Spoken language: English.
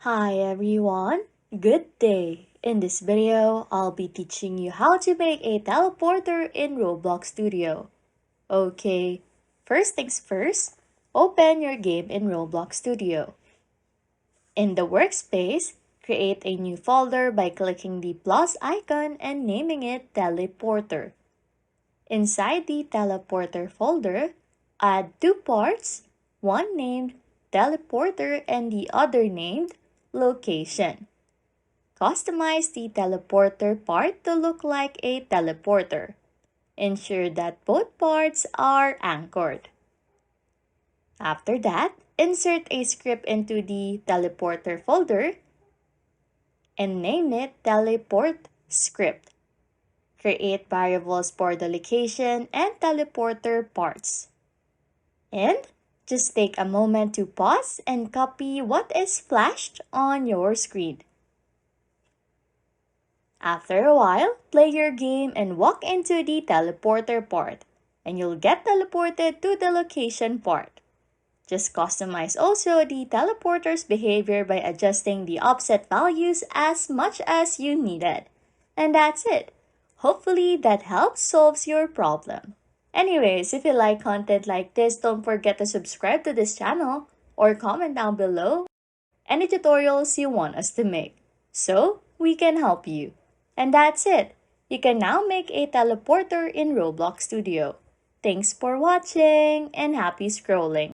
Hi everyone, good day. In this video, I'll be teaching you how to make a teleporter in Roblox Studio. Okay, first things first, open your game in Roblox Studio. In the workspace, create a new folder by clicking the plus icon and naming it teleporter. Inside the teleporter folder, add two parts, one named teleporter and the other named location. Customize the teleporter part to look like a teleporter. Ensure that both parts are anchored. After that, insert a script into the teleporter folder and name it teleport script. Create variables for the location and teleporter parts. And just take a moment to pause and copy what is flashed on your screen. After a while, play your game and walk into the teleporter part, and you'll get teleported to the location part. Just customize also the teleporter's behavior by adjusting the offset values as much as you needed. And that's it. Hopefully that helps solves your problem. Anyways, if you like content like this, don't forget to subscribe to this channel or comment down below any tutorials you want us to make so we can help you. And that's it. You can now make a teleporter in Roblox Studio. Thanks for watching and happy scrolling.